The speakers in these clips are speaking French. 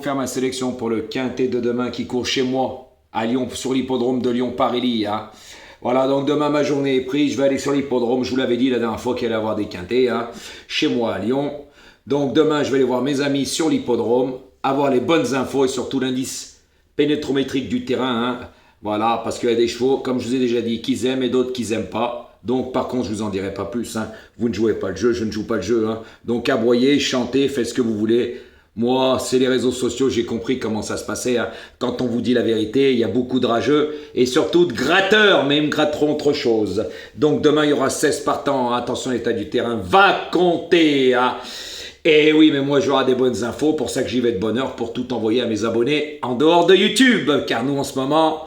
faire ma sélection pour le quintet de demain qui court chez moi, à Lyon, sur l'hippodrome de Lyon-Paris. Hein. Voilà, donc demain ma journée est prise, je vais aller sur l'hippodrome, je vous l'avais dit la dernière fois qu'il allait avoir des quintets, hein, chez moi à Lyon. Donc demain je vais aller voir mes amis sur l'hippodrome, avoir les bonnes infos et surtout l'indice pénétrométrique du terrain. Hein. Voilà, parce qu'il y a des chevaux, comme je vous ai déjà dit, qu'ils aiment et d'autres qu'ils n'aiment pas. Donc, par contre, je vous en dirai pas plus. Hein. Vous ne jouez pas le jeu, je ne joue pas le jeu. Hein. Donc, aboyez, chantez, faites ce que vous voulez. Moi, c'est les réseaux sociaux, j'ai compris comment ça se passait. Hein. Quand on vous dit la vérité, il y a beaucoup de rageux et surtout de gratteurs, mais ils me gratteront autre chose. Donc, demain, il y aura 16 partants. Attention, l'état du terrain va compter. Hein. Et oui, mais moi, j'aurai des bonnes infos. Pour ça que j'y vais de bonne heure pour tout envoyer à mes abonnés en dehors de YouTube. Car nous, en ce moment...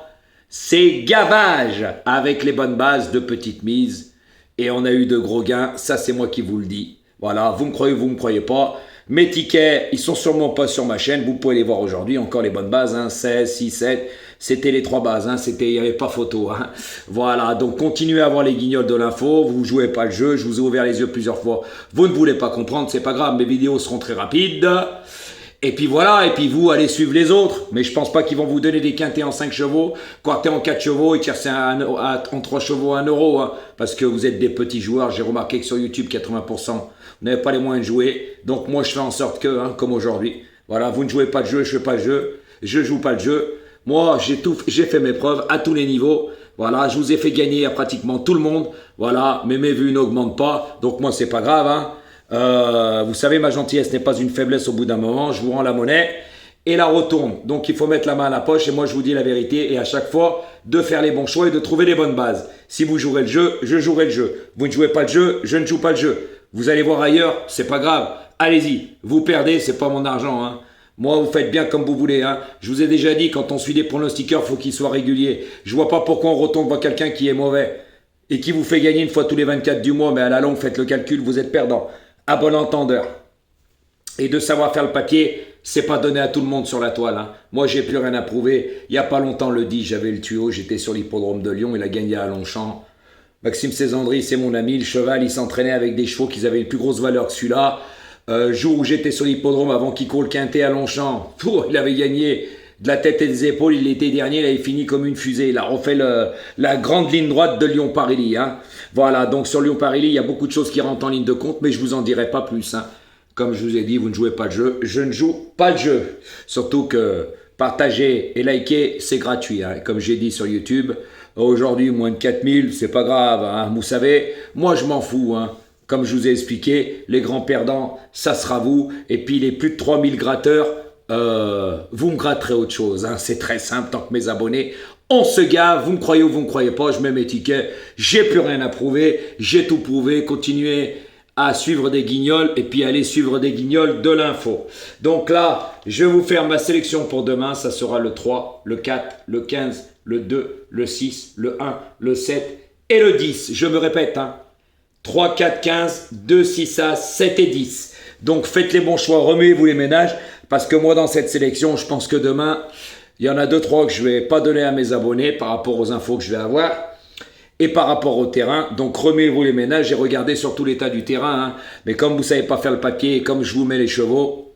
c'est gavage avec les bonnes bases de petites mises. Et on a eu de gros gains. Ça, c'est moi qui vous le dis. Voilà, vous me croyez pas. Mes tickets, ils sont sûrement pas sur ma chaîne. Vous pouvez les voir aujourd'hui. Encore les bonnes bases. Hein, 16, 6, 7. C'était les 3 bases. Hein, il n'y avait pas photo. Hein. Voilà, donc continuez à avoir les guignols de l'info. Vous ne jouez pas le jeu. Je vous ai ouvert les yeux plusieurs fois. Vous ne voulez pas comprendre. C'est pas grave. Mes vidéos seront très rapides. Et puis voilà, et puis vous, allez suivre les autres. Mais je pense pas qu'ils vont vous donner des quintés en 5 chevaux, quartés en 4 chevaux et tiercés en 3 chevaux à 1 euro. Hein, parce que vous êtes des petits joueurs. J'ai remarqué que sur YouTube, 80%, vous n'avez pas les moyens de jouer. Donc moi, je fais en sorte que, hein, comme aujourd'hui, voilà, vous ne jouez pas le jeu, je fais pas le jeu. Je joue pas le jeu. Moi, j'ai fait mes preuves à tous les niveaux. Voilà, je vous ai fait gagner à pratiquement tout le monde. Voilà, mais mes vues n'augmentent pas. Donc moi, c'est pas grave, hein. Vous savez, ma gentillesse n'est pas une faiblesse au bout d'un moment. Je vous rends la monnaie et la retourne. Donc, il faut mettre la main à la poche et moi, je vous dis la vérité. Et à chaque fois, de faire les bons choix et de trouver les bonnes bases. Si vous jouerez le jeu, je jouerai le jeu. Vous ne jouez pas le jeu, je ne joue pas le jeu. Vous allez voir ailleurs, c'est pas grave. Allez-y, vous perdez, c'est pas mon argent. Hein. Moi, vous faites bien comme vous voulez. Hein. Je vous ai déjà dit, quand on suit des pronostiqueurs, il faut qu'ils soient réguliers. Je vois pas pourquoi on retombe voir quelqu'un qui est mauvais et qui vous fait gagner une fois tous les 24 du mois. Mais à la longue, faites le calcul, vous êtes perdant. À bon entendeur. Et de savoir faire le papier, c'est pas donné à tout le monde sur la toile. Hein. Moi, j'ai plus rien à prouver. Il y a pas longtemps, le 10, j'avais le tuyau. J'étais sur l'hippodrome de Lyon. Il a gagné à Longchamp. Maxime Césandry, c'est mon ami. Le cheval, il s'entraînait avec des chevaux qui avaient une plus grosse valeur que celui-là. Jour où j'étais sur l'hippodrome, avant qu'il court le quintet à Longchamp, il avait gagné de la tête et des épaules. Il était dernier, il avait fini comme une fusée. Il a refait la grande ligne droite de Lyon-Paris. Hein. Voilà, donc sur Lyon-Paris, il y a beaucoup de choses qui rentrent en ligne de compte, mais je vous en dirai pas plus. Hein. Comme je vous ai dit, vous ne jouez pas le jeu. Je ne joue pas le jeu. Surtout que partager et liker, c'est gratuit. Hein. Comme j'ai dit sur YouTube, aujourd'hui, moins de 4000, c'est pas grave. Hein. Vous savez, moi, je m'en fous. Hein. Comme je vous ai expliqué, les grands perdants, ça sera vous. Et puis les plus de 3000 gratteurs, vous me gratterez autre chose. Hein. C'est très simple, tant que mes abonnés, on se gave, vous me croyez ou vous me croyez pas, je mets mes tickets, j'ai plus rien à prouver, j'ai tout prouvé, continuez à suivre des guignols et puis allez suivre des guignols de l'info. Donc là, je vais vous faire ma sélection pour demain, ça sera le 3, le 4, le 15, le 2, le 6, le 1, le 7 et le 10. Je me répète, hein. 3, 4, 15, 2, 6, A, 7 et 10. Donc faites les bons choix, remuez-vous les ménages, parce que moi dans cette sélection, je pense que demain, il y en a 2-3 que je ne vais pas donner à mes abonnés par rapport aux infos que je vais avoir et par rapport au terrain. Donc remuez-vous les ménages et regardez surtout l'état du terrain. Hein. Mais comme vous ne savez pas faire le papier et comme je vous mets les chevaux,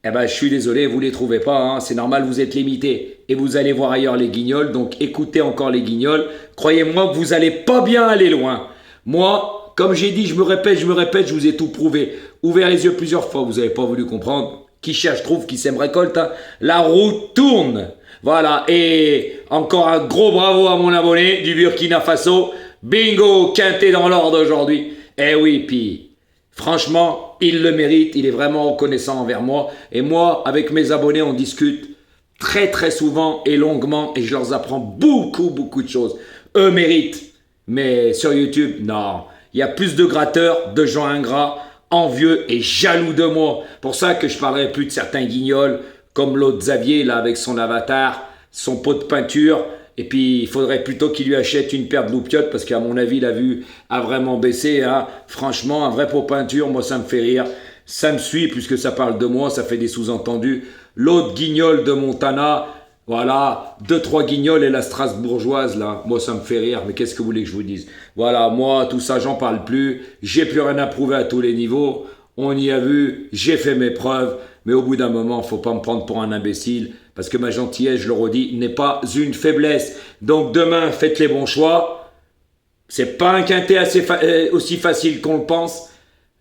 eh ben, je suis désolé, vous ne les trouvez pas. Hein. C'est normal, vous êtes limité. Et vous allez voir ailleurs les guignols, donc écoutez encore les guignols. Croyez-moi que vous n'allez pas bien aller loin. Moi, comme j'ai dit, je me répète, je vous ai tout prouvé. Ouvert les yeux plusieurs fois, vous n'avez pas voulu comprendre. Qui cherche trouve, qui sème récolte. Hein. La roue tourne. Voilà, et encore un gros bravo à mon abonné du Burkina Faso. Bingo, quintet dans l'ordre aujourd'hui. Eh oui, puis franchement, il le mérite, il est vraiment reconnaissant envers moi. Et moi, avec mes abonnés, on discute très très souvent et longuement et je leur apprends beaucoup de choses. Eux méritent, mais sur YouTube, non. Il y a plus de gratteurs, de gens ingrats, envieux et jaloux de moi. Pour ça que je parlerai plus de certains guignols, comme l'autre Xavier, là, avec son avatar, son pot de peinture. Et puis, il faudrait plutôt qu'il lui achète une paire de loupiottes, parce qu'à mon avis, la vue a vraiment baissé. Hein. Franchement, un vrai pot de peinture, moi, ça me fait rire. Ça me suit, puisque ça parle de moi, ça fait des sous-entendus. L'autre guignol de Montana, voilà, 2-3 guignols et la Strasbourgeoise, là. Moi, ça me fait rire, mais qu'est-ce que vous voulez que je vous dise? Voilà, moi, tout ça, j'en parle plus. J'ai plus rien à prouver à tous les niveaux. On y a vu, j'ai fait mes preuves. Mais au bout d'un moment, faut pas me prendre pour un imbécile, parce que ma gentillesse, je le redis, n'est pas une faiblesse. Donc demain, faites les bons choix. C'est pas un quintet aussi facile qu'on le pense.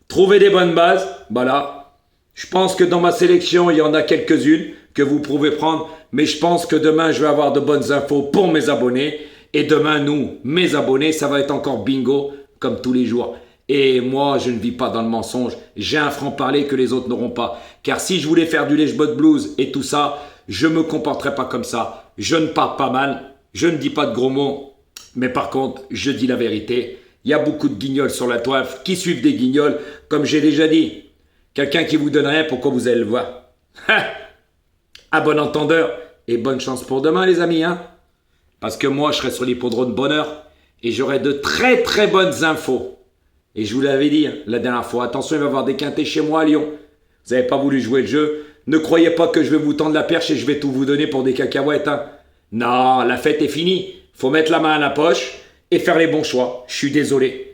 Trouvez des bonnes bases, voilà. Je pense que dans ma sélection, il y en a quelques-unes que vous pouvez prendre, mais je pense que demain, je vais avoir de bonnes infos pour mes abonnés. Et demain, nous, mes abonnés, ça va être encore bingo, comme tous les jours. Et moi, je ne vis pas dans le mensonge. J'ai un franc-parler que les autres n'auront pas. Car si je voulais faire du lèche-botte blues et tout ça, je ne me comporterais pas comme ça. Je ne parle pas mal, je ne dis pas de gros mots, mais par contre, je dis la vérité. Il y a beaucoup de guignols sur la toile qui suivent des guignols, comme j'ai déjà dit. Quelqu'un qui vous donne rien, pourquoi vous allez le voir? À bon entendeur, et bonne chance pour demain, les amis. Hein, parce que moi, je serai sur l'hippodrome bonheur et j'aurai de très très bonnes infos. Et je vous l'avais dit la dernière fois, attention, il va y avoir des quintés chez moi à Lyon. Vous n'avez pas voulu jouer le jeu. Ne croyez pas que je vais vous tendre la perche et je vais tout vous donner pour des cacahuètes. Hein. Non, la fête est finie. Faut mettre la main à la poche et faire les bons choix. Je suis désolé.